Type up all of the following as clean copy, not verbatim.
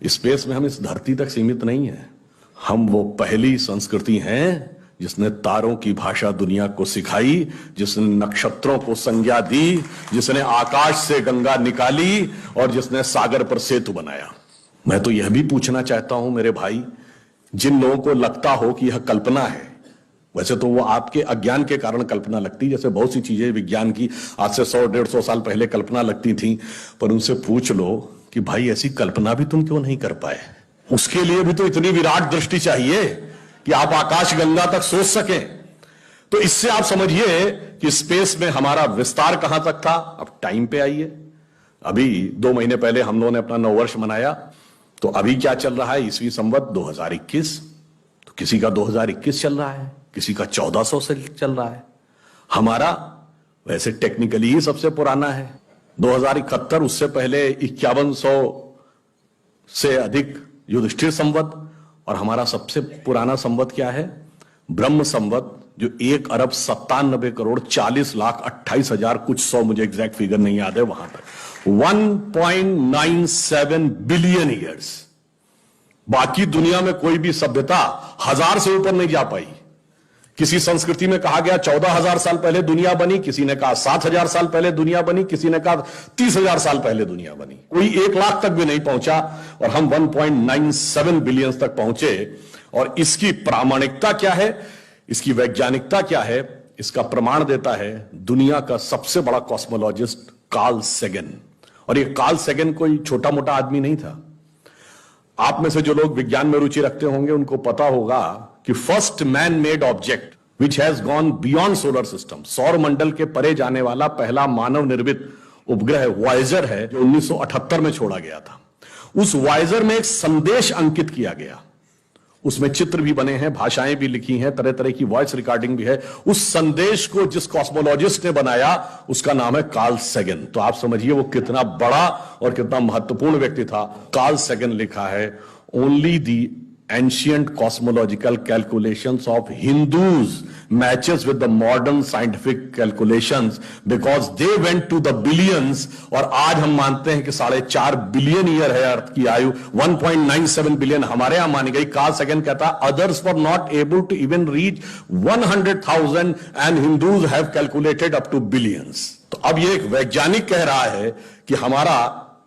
Space में हम इस धरती तक सीमित नहीं है। हम वो पहली संस्कृति हैं जिसने तारों की भाषा दुनिया को सिखाई, जिसने नक्षत्रों को संज्ञा दी, जिसने आकाश से गंगा निकाली और जिसने सागर पर सेतु बनाया। मैं तो यह भी पूछना चाहता हूं मेरे भाई, जिन लोगों को लगता हो कि यह कल्पना है, वैसे तो वो आपके अज्ञान के कारण कल्पना लगती, जैसे बहुत सी चीजें विज्ञान की आज से 100-150 साल पहले कल्पना लगती थी, पर उनसे पूछ लो कि भाई ऐसी कल्पना भी तुम क्यों नहीं कर पाए। उसके लिए भी तो इतनी विराट दृष्टि चाहिए कि आप आकाश गंगा तक सोच सकें। तो इससे आप समझिए कि स्पेस में हमारा विस्तार कहां तक था। अब टाइम पे आइए, अभी 2 महीने पहले हम लोगों ने अपना नववर्ष मनाया, तो अभी क्या चल रहा है, ईस्वी संवत 2021। तो किसी का 2021 चल रहा है, किसी का 1400 से चल रहा है। हमारा वैसे टेक्निकली ही सबसे पुराना है 2071, उससे पहले 5100 से अधिक युधिष्ठिर संवत, और हमारा सबसे पुराना संवत क्या है, ब्रह्म संवत, जो 1,97,40,28,000 कुछ 100, मुझे एग्जैक्ट फिगर नहीं याद है, वहां तक 1.97 बिलियन ईयर्स। बाकी दुनिया में कोई भी सभ्यता 1000 से ऊपर नहीं जा पाई। किसी संस्कृति में कहा गया 14,000 साल पहले दुनिया बनी, किसी ने कहा 7,000 साल पहले दुनिया बनी, किसी ने कहा 30,000 साल पहले दुनिया बनी। कोई 1 लाख तक भी नहीं पहुंचा और हम 1.97 बिलियन तक पहुंचे। और इसकी प्रामाणिकता क्या है, इसकी वैज्ञानिकता क्या है, इसका प्रमाण देता है दुनिया का सबसे बड़ा कॉस्मोलॉजिस्ट कार्ल सेगन। और ये कार्ल सेगन कोई छोटा मोटा आदमी नहीं था। आप में से जो लोग विज्ञान में रुचि रखते होंगे उनको पता होगा कि first man made object which has gone beyond solar system, सौर मंडल के परे जाने वाला पहला मानव निर्मित उपग्रह वॉयेजर है, जो 1978 में छोड़ा गया था। उस वॉयेजर में एक संदेश अंकित किया गया, उसमें चित्र भी बने हैं, भाषाएं भी लिखी हैं, तरह तरह की वॉइस रिकॉर्डिंग भी है। उस संदेश को जिस कॉस्मोलॉजिस्ट ने बनाया उसका नाम है कार्ल सेगन। तो आप समझिए वो कितना बड़ा और कितना महत्वपूर्ण व्यक्ति था। कार्ल सेगन लिखा है, only the ancient cosmological calculations of Hindus matches with the modern scientific calculations because they went to the billions। और आज हम मानते हैं कि 4.5 बिलियन ईयर है अर्थ की आयु, 1.97 बिलियन हमारे यहां मानी गई। कार्ल सेगन कहता है others were not able to even reach 100,000 and Hindus have calculated up to billions। तो अब ये एक वैज्ञानिक कह रहा है कि हमारा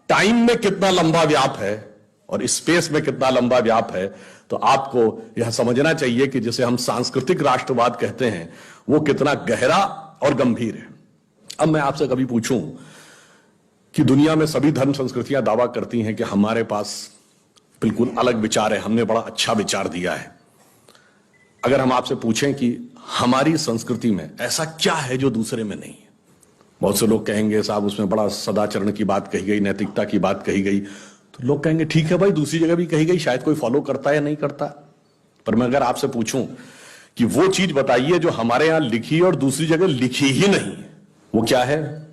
टाइम में कितना लंबा व्याप है और स्पेस में कितना लंबा व्याप है। तो आपको यह समझना चाहिए कि जिसे हम सांस्कृतिक राष्ट्रवाद कहते हैं वो कितना गहरा और गंभीर है। अब मैं आपसे कभी पूछूं कि दुनिया में सभी धर्म संस्कृतियां दावा करती हैं कि हमारे पास बिल्कुल अलग विचार है, हमने बड़ा अच्छा विचार दिया है। अगर हम आपसे पूछें कि हमारी संस्कृति में ऐसा क्या है जो दूसरे में नहीं है, बहुत से लोग कहेंगे साहब उसमें बड़ा सदाचरण की बात कही गई, नैतिकता की बात कही गई। तो लोग कहेंगे ठीक है भाई, दूसरी जगह भी कही गई, शायद कोई फॉलो करता है या नहीं करता। पर मैं अगर आपसे पूछूं कि वो चीज बताइए जो हमारे यहां लिखी और दूसरी जगह लिखी ही नहीं, वो क्या है?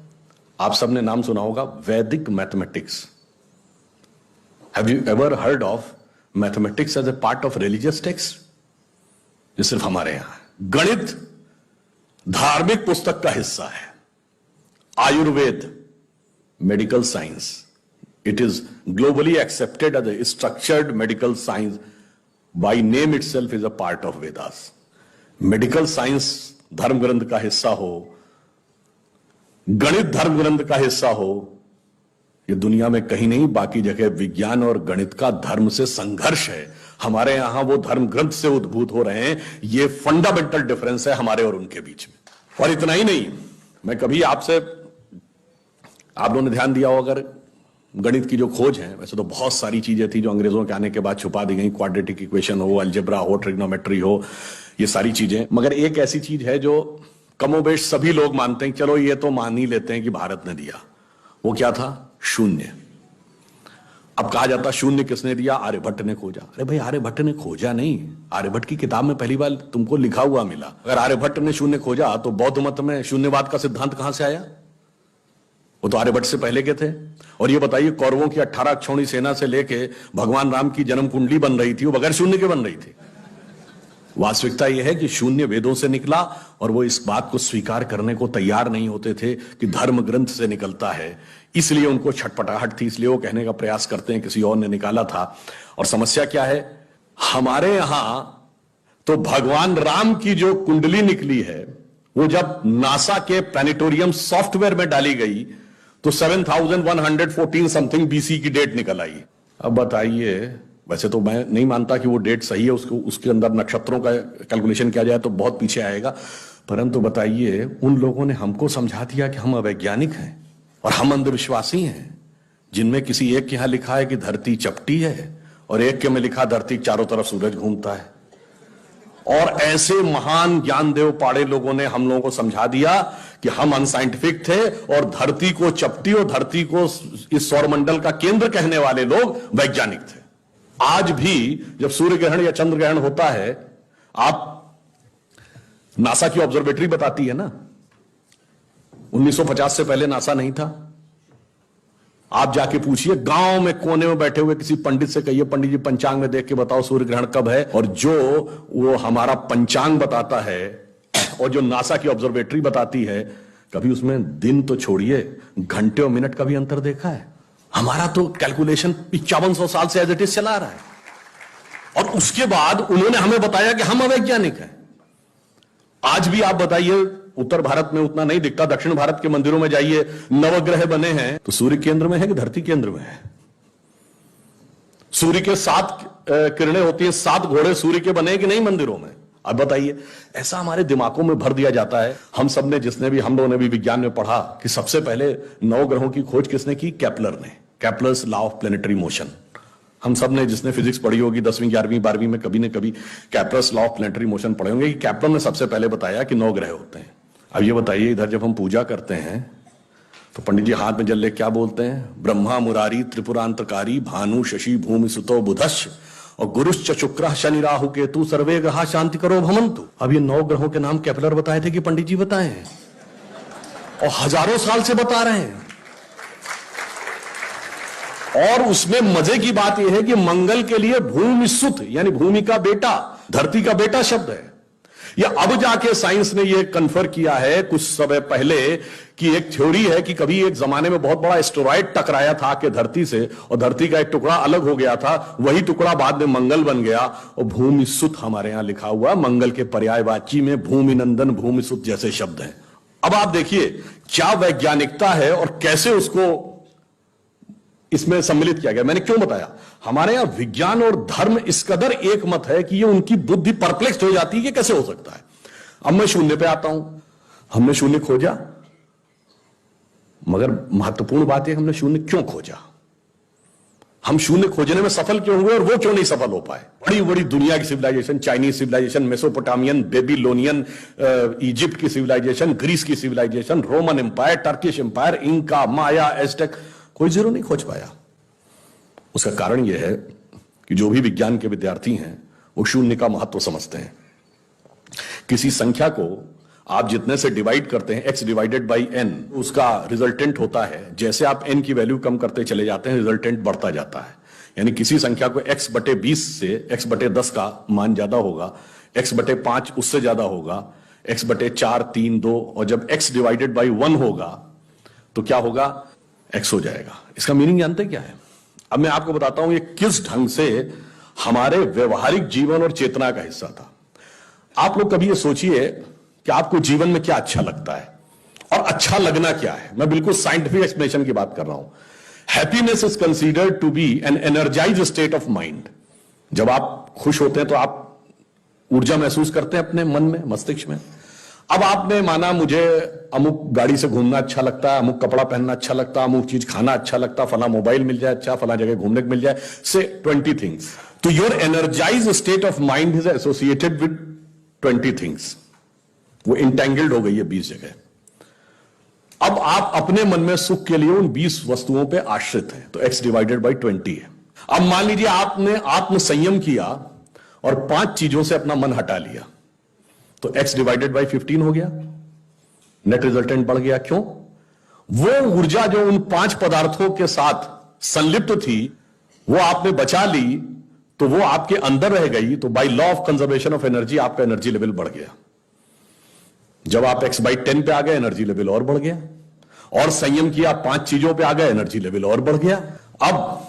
आप सबने नाम सुना होगा Vedic mathematics. Have you ever heard of mathematics as a part of religious text? ये सिर्फ हमारे यहां। गणित धार्मिक पुस्तक का हिस्सा है। Ayurveda medical science, it is globally accepted as a structured medical science, by name itself is a part of Vedas। Medical science धर्म ग्रंथ का हिस्सा हो, गणित धर्म ग्रंथ का हिस्सा हो, ये दुनिया में कहीं नहीं, बाकी जगह विज्ञान और गणित का धर्म से संघर्ष है। हमारे यहां वो धर्म ग्रंथ से उद्भूत हो रहे हैं। ये फंडामेंटल डिफरेंस है हमारे और उनके बीच में। और इतना ही नहीं, मैं कभी आपसे, आप लोगों ने ध्यान दिया हो अगर, गणित की जो खोज है, वैसे तो बहुत सारी चीजें थी जो अंग्रेजों के आने के बाद छुपा दी गई, क्वाड्रेटिक इक्वेशन हो, अलजेब्रा हो, ट्रिग्नोमेट्री हो, ये सारी चीजें। मगर एक ऐसी चीज है जो कमोबेश सभी लोग मानते हैं, चलो ये तो मान ही लेते हैं कि भारत ने दिया। वो क्या था? शून्य। अब कहा जाता शून्य किसने दिया? आर्यभट्ट ने खोजा। अरे भाई आर्यभट्ट ने खोजा नहीं, आर्यभट्ट की किताब में पहली बार तुमको लिखा हुआ मिला। अगर आर्यभट्ट ने शून्य खोजा तो बौद्ध मत में शून्यवाद का सिद्धांत कहां से आया? वो तो आर्यभट्ट से पहले के थे। और ये बताइए कौरवों की 18 अक्षौणी सेना से लेके भगवान राम की जन्म कुंडली बन रही थी, वो बगैर शून्य के बन रही थी। वास्तविकता यह है कि शून्य वेदों से निकला और वो इस बात को स्वीकार करने को तैयार नहीं होते थे कि धर्म ग्रंथ से निकलता है, इसलिए उनको छटपटाहट थी, इसलिए वो कहने का प्रयास करते हैं किसी और ने निकाला था। और समस्या क्या है, हमारे यहां तो भगवान राम की जो कुंडली निकली है वो जब नासा के प्लैनेटोरियम सॉफ्टवेयर में डाली गई तो 7114 समथिंग बीसी की डेट निकल आई। अब बताइए, वैसे तो मैं नहीं मानता कि वो डेट सही है, उसके अंदर नक्षत्रों का कैलकुलेशन किया जाए तो बहुत पीछे आएगा, परंतु बताइए उन लोगों ने हमको समझा दिया कि हम अवैज्ञानिक हैं और हम अंधविश्वासी हैं, जिनमें किसी एक के यहां लिखा है कि धरती चपटी है और एक के में लिखा धरती चारों तरफ सूरज घूमता है। और ऐसे महान ज्ञानदेव पाड़े लोगों ने हम लोगों को समझा दिया कि हम अनसाइंटिफिक थे और धरती को चपटी और धरती को इस सौरमंडल का केंद्र कहने वाले लोग वैज्ञानिक थे। आज भी जब सूर्य ग्रहण या चंद्र ग्रहण होता है, आप नासा की ऑब्जर्वेटरी बताती है ना, 1950 से पहले नासा नहीं था। आप जाके पूछिए, गांव में कोने में बैठे हुए किसी पंडित से कहिए, पंडित जी पंचांग में देख के बताओ सूर्य ग्रहण कब है, और जो वो हमारा पंचांग बताता है और जो नासा की ऑब्जर्वेटरी बताती है, कभी उसमें दिन तो छोड़िए घंटे और मिनट का भी अंतर देखा है? हमारा तो कैलकुलेशन 5500 साल से एज इट इज चला रहा है, और उसके बाद उन्होंने हमें बताया कि हम अवैज्ञानिक हैं। आज भी आप बताइए, उत्तर भारत में उतना नहीं दिखता, दक्षिण भारत के मंदिरों में जाइए, नवग्रह बने हैं तो सूर्य केंद्र में है कि धरती केंद्र में है? सूर्य के 7 किरणें होती हैं, 7 घोड़े सूर्य के बने कि नहीं मंदिरों में? अब बताइए, ऐसा हमारे दिमागों में भर दिया जाता है। हम सब ने, हम लोगों ने भी विज्ञान में पढ़ा कि सबसे पहले नवग्रहों की खोज किसने की? केपलर ने, Kepler's law of planetary motion. हम सब ने, जिसने फिजिक्स पढ़ी होगी 10वीं 11वीं 12वीं में, कभी न कभी Kepler's law of planetary motion पढ़े होंगे कि केपलर ने सबसे पहले बताया कि 9 ग्रह होते हैं। अब ये बताइए, इधर जब हम पूजा करते हैं तो पंडित जी हाथ में जल ले क्या बोलते हैं? ब्रह्मा मुरारी त्रिपुरांतकारी भानु शशि भूमि सुतो बुधश्च और गुरुश्च शुक्र शनि राहु केतु सर्वे ग्रहा शांति करो भवन्तु। अब ये 9 ग्रहों के नाम केपलर बताए थे कि पंडित जी बताए हैं, और हजारों साल से बता रहे हैं। और उसमें मजे की बात यह है कि मंगल के लिए भूमि सुत यानी भूमि का बेटा, धरती का बेटा शब्द है। या अब जाके साइंस ने यह कन्फर्म किया है कुछ समय पहले कि एक थ्योरी है कि कभी एक जमाने में बहुत बड़ा एस्टेरॉयड टकराया था कि धरती से, और धरती का एक टुकड़ा अलग हो गया था, वही टुकड़ा बाद में मंगल बन गया, और भूमि सुत हमारे यहां लिखा हुआ, मंगल के पर्यायवाची में भूमि नंदन भूमि सुत जैसे शब्द हैं। अब आप देखिए क्या वैज्ञानिकता है और कैसे उसको इसमें सम्मिलित किया गया। मैंने क्यों बताया, हमारे यहां विज्ञान और धर्म इस कदर एक मत है कि ये उनकी बुद्धि परप्लेक्स हो जाती है कि कैसे हो सकता है। अब मैं शून्य पे आता हूं, हमने शून्य खोजा, मगर महत्वपूर्ण बात है हमने शून्य क्यों खोजा, हम शून्य खोजने में सफल क्यों हुए और वो क्यों नहीं सफल हो पाए। बड़ी बड़ी दुनिया की civilisation, Chinese civilisation, Mesopotamian, Babylonian, Egypt की सिविलाइजेशन, ग्रीस की civilisation, Roman empire, Turkish empire, Inca, Maya, Aztec, कोई जीरो नहीं खोज पाया। उसका कारण यह है कि जो भी विज्ञान के विद्यार्थी हैं वो शून्य का महत्व समझते हैं। किसी संख्या को आप जितने से डिवाइड करते हैं, x डिवाइडेड बाई n, उसका रिजल्टेंट होता है। जैसे आप n की वैल्यू कम करते चले जाते हैं, रिजल्टेंट बढ़ता जाता है। यानी किसी संख्या को x बटे 20 से x बटे 10 का मान ज्यादा होगा, x बटे 5 उससे ज्यादा होगा, x बटे 4, 3, 2, और जब x डिवाइडेड बाई 1 होगा तो क्या होगा? x हो जाएगा। इसका मीनिंग जानते क्या है? अब मैं आपको बताता हूं ये किस ढंग से हमारे व्यवहारिक जीवन और चेतना का हिस्सा था। आप लोग कभी ये सोचिए कि आपको जीवन में क्या अच्छा लगता है और अच्छा लगना क्या है। मैं बिल्कुल साइंटिफिक एक्सप्लेनेशन की बात कर रहा हूं। Happiness is considered to be an energised state of mind. जब आप खुश होते हैं तो आप ऊर्जा महसूस करते हैं अपने मन में, मस्तिष्क में। अब आपने माना मुझे अमुक गाड़ी से घूमना अच्छा लगता है, अमुक कपड़ा पहनना अच्छा लगता है, अमुक चीज खाना अच्छा लगता है, फला मोबाइल मिल जाए अच्छा, फला जगह घूमने को मिल जाए, से 20 थिंग्स। तो your energised state of mind is associated with 20 things. वो इंटेंगल्ड हो गई है 20 जगह। अब आप अपने मन में सुख के लिए उन 20 वस्तुओं पे आश्रित हैं, तो x डिवाइडेड बाई 20 है। अब मान लीजिए आपने आत्म संयम किया और 5 चीजों से अपना मन हटा लिया, तो x डिवाइडेड बाई 15 हो गया। नेट रिजल्टेंट बढ़ गया। क्यों? वो ऊर्जा जो उन 5 पदार्थों के साथ संलिप्त थी वो आपने बचा ली, तो वो आपके अंदर रह गई, तो by law of conservation of energy आपका एनर्जी लेवल बढ़ गया। जब आप x/10 पे आ गए, एनर्जी लेवल और बढ़ गया, और संयम किया, 5 चीजों पे आ गए, एनर्जी लेवल और बढ़ गया। अब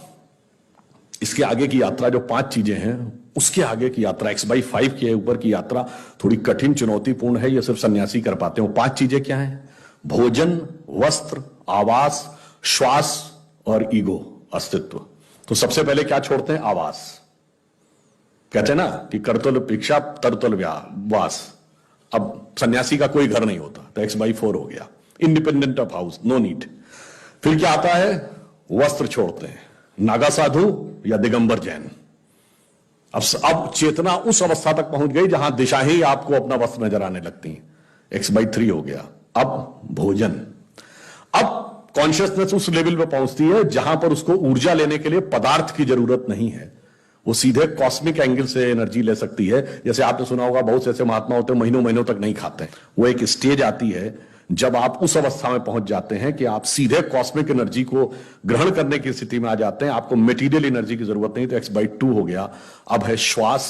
इसके आगे की यात्रा, जो 5 चीजें हैं, उसके आगे की यात्रा, x/5 के ऊपर की यात्रा थोड़ी कठिन, चुनौतीपूर्ण है। यह सिर्फ सन्यासी कर पाते हैं। 5 चीजें क्या हैं? भोजन, वस्त्र, आवास, श्वास और ईगो, अस्तित्व। तो सबसे पहले क्या छोड़ते हैं? आवास। कहते हैं ना कि करतल भिक्षा तरतल वास। अब सन्यासी का कोई घर नहीं होता, तो x/4 हो गया, independent of house, no need. फिर क्या आता है? वस्त्र छोड़ते हैं, नागा साधु या दिगंबर जैन। अब चेतना उस अवस्था तक पहुंच गई जहां दिशा ही आपको अपना वस्त्र नजर आने लगती है, x/3 हो गया। अब भोजन, अब कॉन्शियसनेस उस लेवल पे पहुंचती है जहां पर उसको ऊर्जा लेने के लिए पदार्थ की जरूरत नहीं है, वो सीधे कॉस्मिक एंगल से एनर्जी ले सकती है। जैसे आपने सुना होगा, बहुत से ऐसे महात्मा होते हैं महीनों महीनों तक नहीं खाते हैं। वो एक स्टेज आती है जब आप उस अवस्था में पहुंच जाते हैं कि आप सीधे कॉस्मिक एनर्जी को ग्रहण करने की स्थिति में आ जाते हैं, आपको मटेरियल एनर्जी की जरूरत नहीं। तो x/2 हो गया। अब है श्वास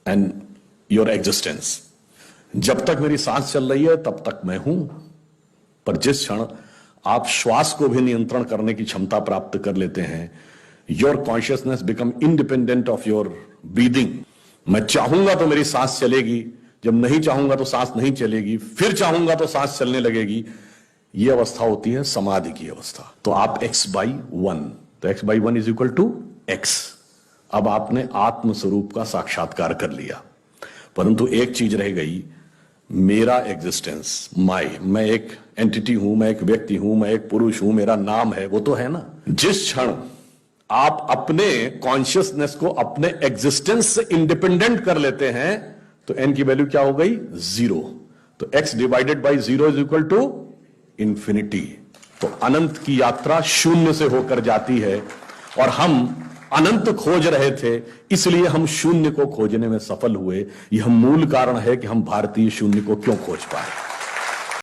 एंड योर एग्जिस्टेंस। जब तक मेरी सांस चल रही है तब तक मैं हूं, पर जिस क्षण आप श्वास को भी नियंत्रण करने की क्षमता प्राप्त कर लेते हैं, your consciousness become independent of your breathing. मैं चाहूंगा तो मेरी सांस चलेगी, जब नहीं चाहूंगा तो सांस नहीं चलेगी, फिर चाहूंगा तो सांस चलने लगेगी। यह अवस्था होती है समाधि की अवस्था। तो आप x/1, तो x/1 is equal to x। अब आपने आत्म स्वरूप का साक्षात्कार कर लिया, परंतु एक चीज रह गई, मेरा एग्जिस्टेंस, मैं एक एंटिटी हूं, मैं एक व्यक्ति हूं, मैं एक पुरुष हूं, मेरा नाम है, वो तो है ना। जिस क्षण आप अपने कॉन्शियसनेस को अपने एग्जिस्टेंस से इंडिपेंडेंट कर लेते हैं, तो n की वैल्यू क्या हो गई? 0। तो x/0 is equal to infinity. तो अनंत की यात्रा शून्य से होकर जाती है, और हम अनंत खोज रहे थे, इसलिए हम शून्य को खोजने में सफल हुए। यह मूल कारण है कि हम भारतीय शून्य को क्यों खोज पाए।